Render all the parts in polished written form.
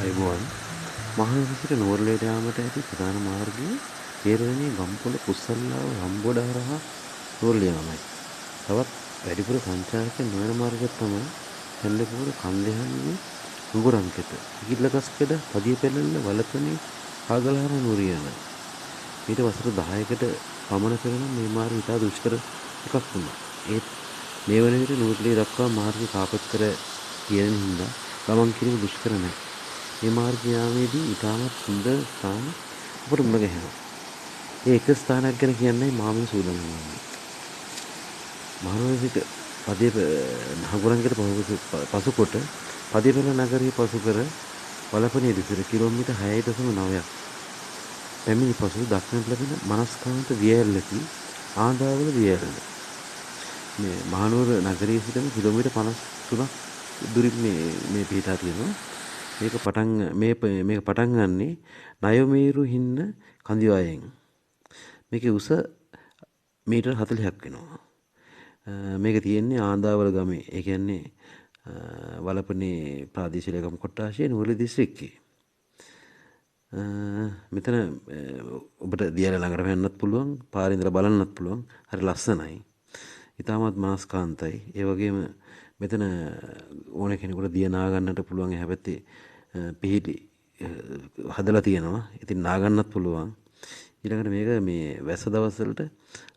අයබෝවන් මහනුවර නුවරඑළියට යාමට ඇති ප්‍රධාන මාර්ගය කේරළේ ගම්පොළ කුසල්ලාව රම්බොඩ හරහා නුවරඑළිය යාමයි. තවත් වැඩිපුර සංචාරකයන් නොවන මාර්ගයක් තමයි හැල්ලපුර කන්දෙහන්නේ නුගරංකෙත ඉකිල්ලගස්කඩ පදියපැලල්ල වලපනේ ආගලහර නුවරඑළිය යන. ඊට වසර 10කට පමණ පෙර මේ මාර්ගය ඉතා දුෂ්කර එකක් වුණා. ඒත් මේ වන විට නුවරඑළිය දක්වා මාර්ගය කාපත් කර තියෙන හින්දා ගමන් කිරීම දුෂ්කර නැහැ. මේ මාර්ගය යාමේදී ඉතාමත් සුන්දර ස්ථාන අපට මුණ ගැහෙනවා. ඒ එක ස්ථානයක් ගැන කියන්නයි මම සූදානම් වෙන්නේ. මහනුවර සිට නහගුරංගට පසුකොට පදියපැල නගරයේ පසු කර වලපනේ දිසට කිලෝමීටර් 6.9ක් පැමිණි පසු දක්නට ලැබෙන මනස්කාන්ත දියඇල්ලකි ආන්දාවල දියඇල්ල. මේ මහනුවර නගරයේ සිටම කිලෝමීටර් 53ක් දුරින් මේ පිටා තියෙනවා. මේක පටන් ගන්නේ නයමේරු හින්න කන්දිවායෙන්. මේකේ උස මීටර් 40ක් වෙනවා. මේක තියෙන්නේ ආන්දාවල ගමේ. ඒ කියන්නේ වලපනේ ප්‍රාදේශීය ලේකම් කොට්ටාශයේ නුවරඑළිය දිස්ත්‍රික්කයේ. මෙතන ඔබට දියල ළඟට යන්නත් පුළුවන්, පාරේ ඉඳලා බලන්නත් පුළුවන්. හරි ලස්සනයි. ඉතාමත් මනස්කාන්තයි. ඒ වගේම මෙතන ඕන කෙනෙකුට දිය නා ගන්නට පුළුවන්. එහා පැත්තේ පිහිටි හදලා තියෙනවා. ඉතින් නා ගන්නත් පුළුවන්. ඊළඟට මේක මේ වැස්ස දවස්වලට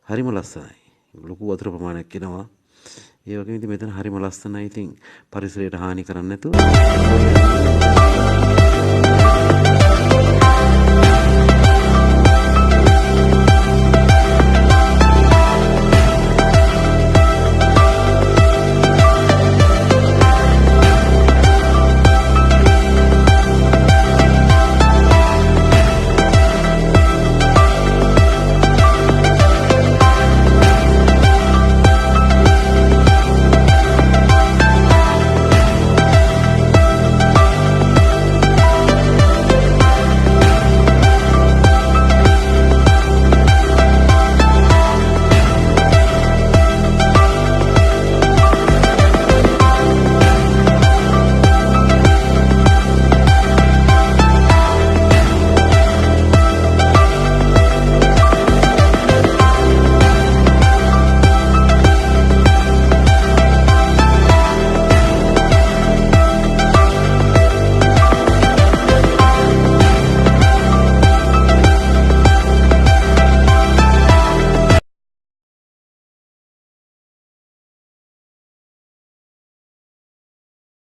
හරිම ලස්සනයි. ලොකු වතුර ප්‍රමාණයක් එනවා. ඒ වගේම ඉතින් මෙතන හරිම ලස්සනයි. ඉතින් පරිසරයට හානි කරන්නේ නැතුව